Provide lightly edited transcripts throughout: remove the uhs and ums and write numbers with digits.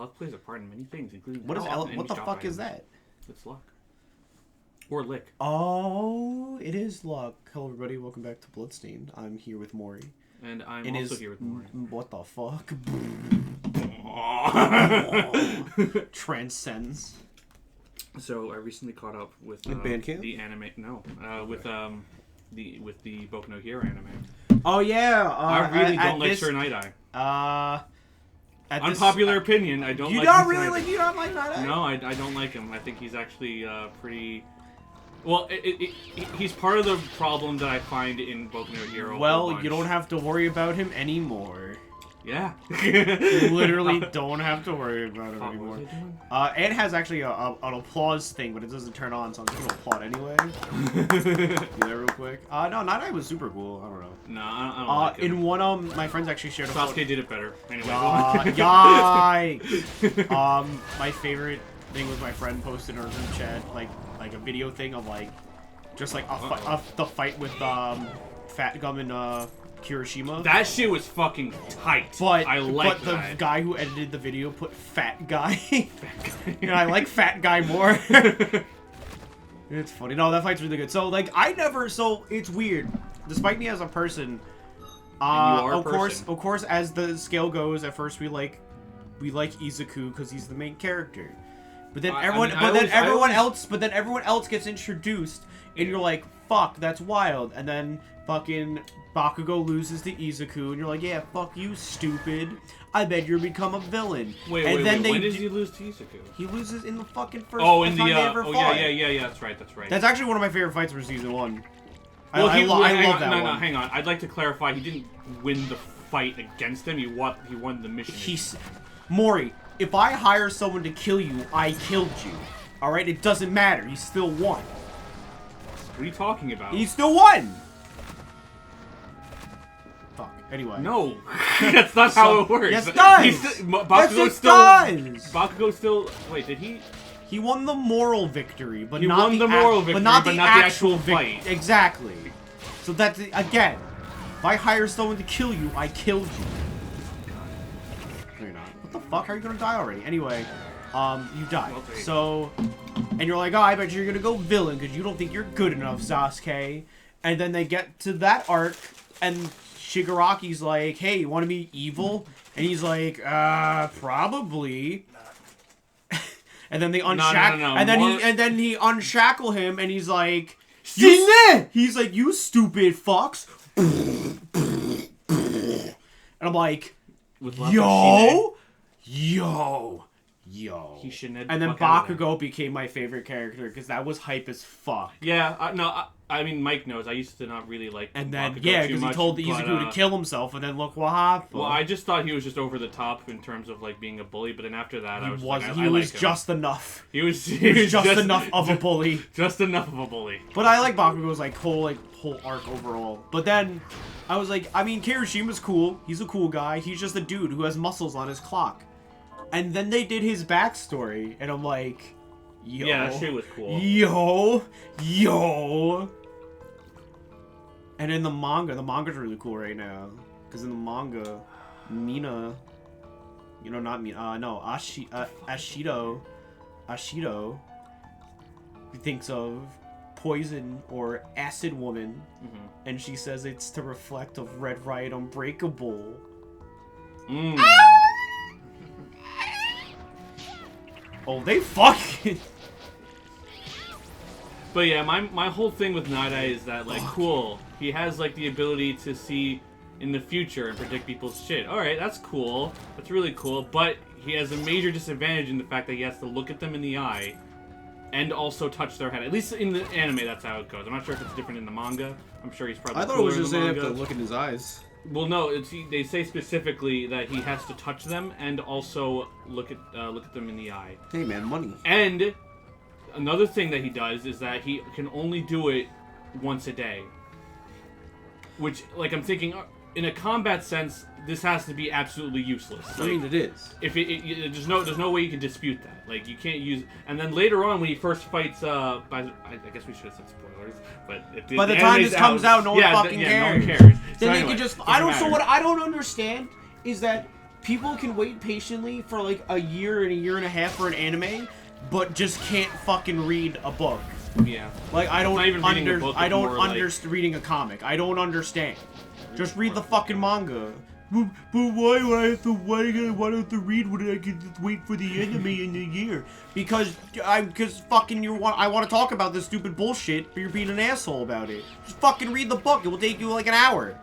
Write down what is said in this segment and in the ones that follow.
luck plays a part in many things, including what the fuck is that? It's luck. Or lick. Oh, it is luck. Hello, everybody. Welcome back to Bloodstained. I'm here with Mori. And I'm also here with Mori. What the fuck? Transcends. So I recently caught up with Bandcamp? the anime. No, with the Boku no Hero anime. Oh yeah. I really don't like Sir Night Eye. Unpopular opinion. I don't. You like don't really like. You don't like Night Eye? No, I don't like him. I think he's actually pretty. Well, he's part of the problem that I find in Boku no Hero. Well, you don't have to worry about him anymore. Yeah. You literally don't have to worry about him anymore. What it has actually an applause thing, but it doesn't turn on, so I'm just gonna applaud anyway. Do that real quick. No, Night Eye was super cool. I don't know. No, I don't like him. In one, my friends actually shared a photo. Sasuke did it better. Anyway. Yikes! My favorite thing was my friend posted in our group chat, like a video thing of just like the fight with Fat Gum and Kirishima. That shit was fucking tight. But the guy who edited the video put fat guy. And I like fat guy more. It's funny. No, that fight's really good. So it's weird. Despite me as a person, of course, as the scale goes, at first we like Izuku because he's the main character. But then everyone else gets introduced, and you're like, fuck, that's wild. And then fucking Bakugo loses to Izuku, and you're like, yeah, fuck you, stupid. I bet you'll become a villain. Wait, when did he lose to Izuku? He loses in the fucking first time they ever fought. Yeah, that's right. That's actually one of my favorite fights from Season 1. Well, I love that one. No, hang on. I'd like to clarify, he didn't win the fight against him, he won the mission. Mori, if I hire someone to kill you, I killed you. Alright? It doesn't matter. He still won. What are you talking about? He still won! Fuck. Anyway. No. That's not how it works. Yes, it does! Bakugo still... Wait, did he... He won the moral victory, but he not won the moral victory, but not the actual fight. Exactly. So that's... Again, if I hire someone to kill you, I killed you. No, you're not. What the fuck? How are you gonna die already? Anyway, you died. Okay. So... And you're like, oh, I bet you're gonna go villain because you don't think you're good enough, Sasuke. And then they get to that arc, and Shigaraki's like, hey, you want to be evil? And he's like, probably. And then they unshackle, no. And then he unshackle him, and he's like, he's like, you stupid fucks. And I'm like, yo. And then Bakugo became my favorite character because that was hype as fuck. Yeah, I mean, Mike knows. I used to not really like and then, Bakugo because he told Izuku to kill himself, and then look what happened. Well, I just thought he was just over the top in terms of, like, being a bully, but then after that, I was just enough. He was just enough of a bully. Just enough of a bully. But I like Bakugo's, whole arc overall. But then, I was like, I mean, Kirishima's cool. He's a cool guy. He's just a dude who has muscles on his clock. And then they did his backstory, and I'm like, yo. Yeah, that shit was cool. Yo. And in the manga's really cool right now. Because in the manga, Mina, not Mina, no, Ashido thinks of Poison or Acid Woman, and she says it's to reflect of Red Riot Unbreakable. Oh, they fucking... But yeah, my whole thing with Night Eye is that, cool. He has, the ability to see in the future and predict people's shit. Alright, that's cool. That's really cool. But he has a major disadvantage in the fact that he has to look at them in the eye and also touch their head. At least in the anime, that's how it goes. I'm not sure if it's different in the manga. I'm sure he's probably I thought it was just they have to look in his eyes. Well, no, they say specifically that he has to touch them and also look at them in the eye. Hey, man, money. And another thing that he does is that he can only do it once a day. Which, I'm thinking, in a combat sense, this has to be absolutely useless. I mean, it is. If there's no way you can dispute that. You can't use. And then later on, when he first fights, I guess we should have said spoilers. But by the time this comes out, no one fucking cares. No one cares. Then they can just. I don't. So what I don't understand is that people can wait patiently for like a year and a half for an anime, but just can't fucking read a book. Yeah. Like I don't understand reading a comic. I don't understand. Just read the fucking manga. But why do I have to wait? Why do I have to read when I can just wait for the anime in a year? Because fucking I want to talk about this stupid bullshit, but you're being an asshole about it. Just fucking read the book. It will take you like an hour.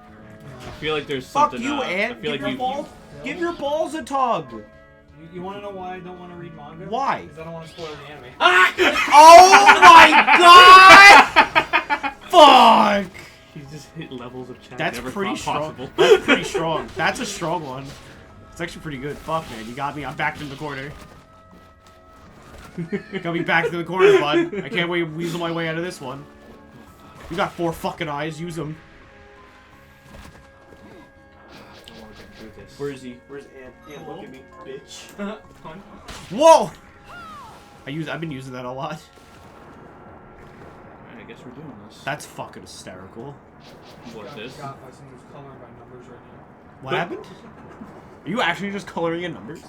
I feel like there's Fuck something. you, Ant. Give your balls a tug. You want to know why I don't want to read manga? Why? Because I don't want to spoil the anime. Oh my god! Fuck! He just hit levels of chat. That's never pretty thought strong. possible. That's pretty strong. That's a strong one. It's actually pretty good. Fuck, man. You got me. I'm back in the corner. Got me back to the corner, bud. I can't wait to weasel my way out of this one. You got 4 fucking eyes. Use them. Where is he? Where's Ant? Ant, look at me, bitch. Whoa! I've been using that a lot. I guess we're doing this. That's fucking hysterical. What this? Got by someone who's coloring by numbers right now. What happened? Are you actually just coloring in numbers?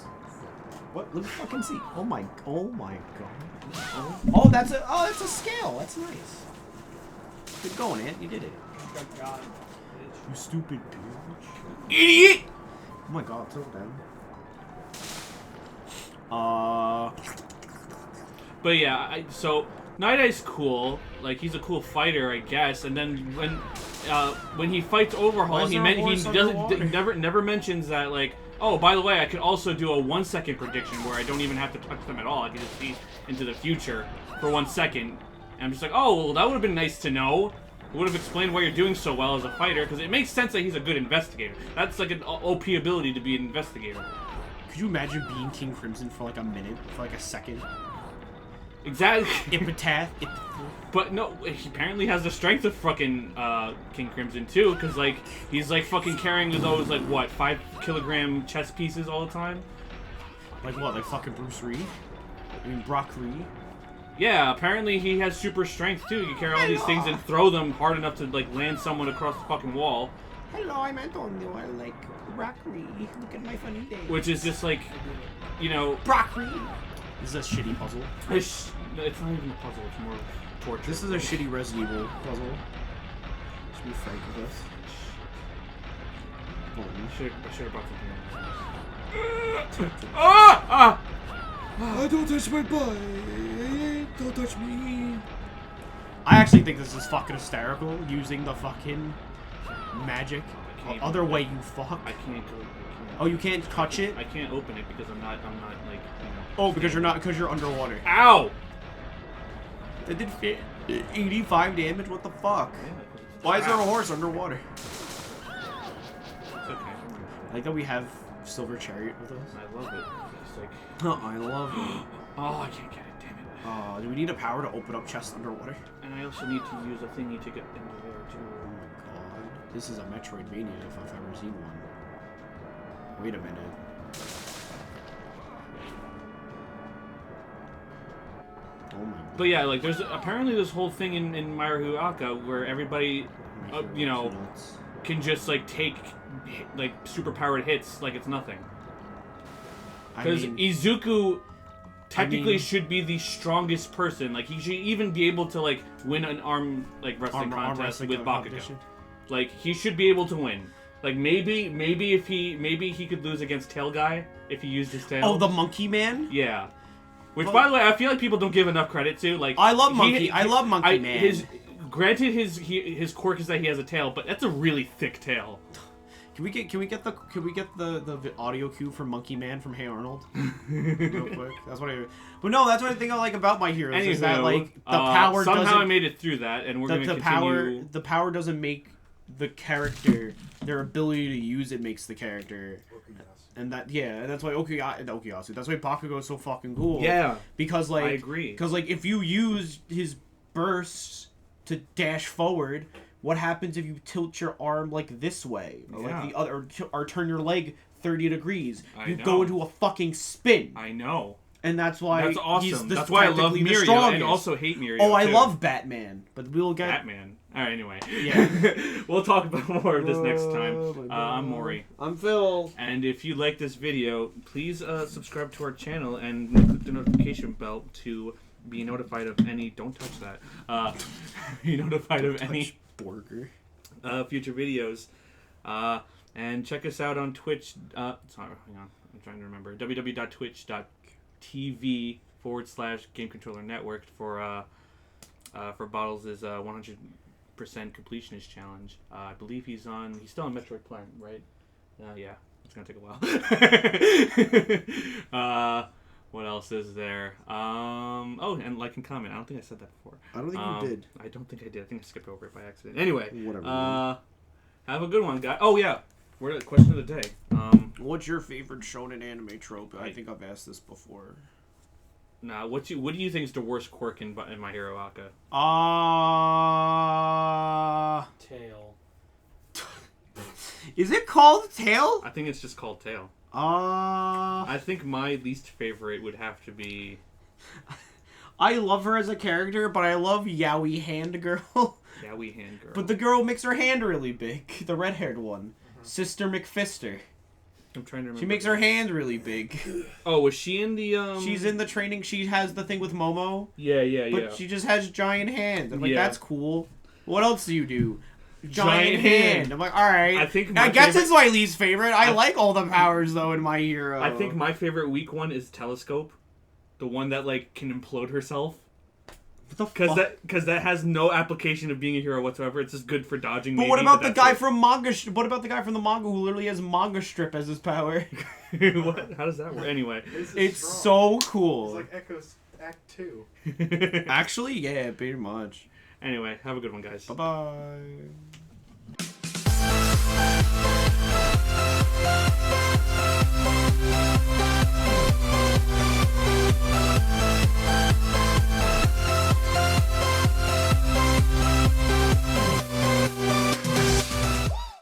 What? Let me fucking see. Oh my god. Oh, that's a scale. That's nice. Good going, Ant. You did it. Good God, bitch. You stupid bitch. Idiot! Oh my god, so bad. But yeah, so Night Eye's cool. Like he's a cool fighter, I guess. And then when he fights Overhaul, he never mentions that like, oh, by the way, I could also do a 1 second prediction where I don't even have to touch them at all. I can just see into the future for 1 second. And I'm just like, oh, well, that would have been nice to know. It would have explained why you're doing so well as a fighter, because it makes sense that he's a good investigator. That's like an OP ability to be an investigator. Could you imagine being King Crimson for like a minute, for like a second? Exactly. Epitaph. But no, he apparently has the strength of fucking King Crimson too, because like he's like fucking carrying those like what 5 kilogram chess pieces all the time. Like what? Like fucking Bruce Lee? I mean Brock Lee? Yeah, apparently he has super strength too. You carry all these things and throw them hard enough to like land someone across the fucking wall. Hello, I'm Antonio. I like broccoli. Look at my funny day. Which is just like, you know, broccoli. This is a shitty puzzle. It's not even a puzzle. It's more torture. This is a shitty Resident Evil puzzle. Should be frank with us. I should have brought something else. Don't touch my butt. Don't touch me. I actually think this is fucking hysterical, using the fucking magic. Other way, you fuck. I can't go. Oh, you can't touch it? I can't open it because I'm not like, you know. Oh, because you're underwater. Ow! That did 85 damage? What the fuck? Why is there a horse underwater? It's okay. I like that we have Silver Chariot with us. I love it. It's like... Oh, I love it. Oh, I can't get it. Damn it. Do we need a power to open up chests underwater? And I also need to use a thingy to get into there, too. Oh my god. This is a Metroidvania if I've ever seen one. Wait a minute. Oh my god. But yeah, like, there's apparently this whole thing in My Hero Aka where everybody, you know, can just, like, take, like, super-powered hits like it's nothing. Because Izuku technically should be the strongest person. Like, he should even be able to, like, win an arm wrestling contest with Bakugo. Like, he should be able to win. Like, maybe he could lose against Tail Guy if he used his tail. Oh, the Monkey Man? Yeah. Which, by the way, I feel like people don't give enough credit to. Like, I love Monkey Man. Granted, his quirk is that he has a tail, but that's a really thick tail. Can we get the audio cue from Monkey Man from Hey Arnold? Real quick. That's what I. But no, that's what I think I like about My Heroes. Anywho, is that like the power somehow I made it through that, and we're going to continue. The power doesn't make the character. Their ability to use it makes the character. And that's why Okuyasu. That's why Bakugo is so fucking cool. Yeah. Because like I agree. Because like if you use his bursts to dash forward, what happens if you tilt your arm like this way, or like the other, or turn your leg 30 degrees? You go into a fucking spin. I know. And that's why That's awesome. he's the, That's why I love technically the Mirio and strongest. also hate Mirio. Oh, I too. love Batman, but we'll get Batman. All right, anyway. Yeah. We'll talk about more of this next time. I'm Mori. I'm Phil. And if you like this video, please subscribe to our channel and click the notification bell to be notified of any. Don't touch that. Be notified of any burger. future videos. And check us out on Twitch. Sorry, hang on. I'm trying to remember. www.twitch.tv/Game Controller Network for Bottles' 100% completionist challenge. I believe he's still on Metroid Prime, right? Yeah, it's gonna take a while. What else is there? Oh, and like and comment. I don't think I said that before. I don't think you did. I don't think I did. I think I skipped over it by accident. Anyway, Whatever. have a good one, guys. Oh yeah, we're at the question of the day. What's your favorite shonen anime trope? I think I've asked this before. Nah, what do you think is the worst quirk in My Hero Aka? Tail. Is it called Tail? I think it's just called Tail. I I think my least favorite would have to be love her as a character, but I love Yaoi Hand Girl. Yaoi Hand Girl. But the girl makes her hand really big. The red-haired one. Sister McFister. I'm trying to remember. She makes her hand really big. Oh, was she in the She's in the training. She has the thing with Momo. Yeah. But she just has giant hands. I'm like, Yeah. that's cool. What else do you do? Giant hand. hand. I'm like, alright. I think I my guess favorite- it's my least favorite. I like all the powers, though, in My Hero. I think my favorite weak one is Telescope. The one that, like, can implode herself. What the Because fuck? that has no application of being a hero whatsoever. It's just good for dodging. But what about the guy from manga? What about the guy from the manga who literally has manga strip as his power? What? How does that work? Anyway. It's so cool. It's like Echo's Act 2. Actually, yeah, pretty much. Anyway, have a good one, guys. Bye bye.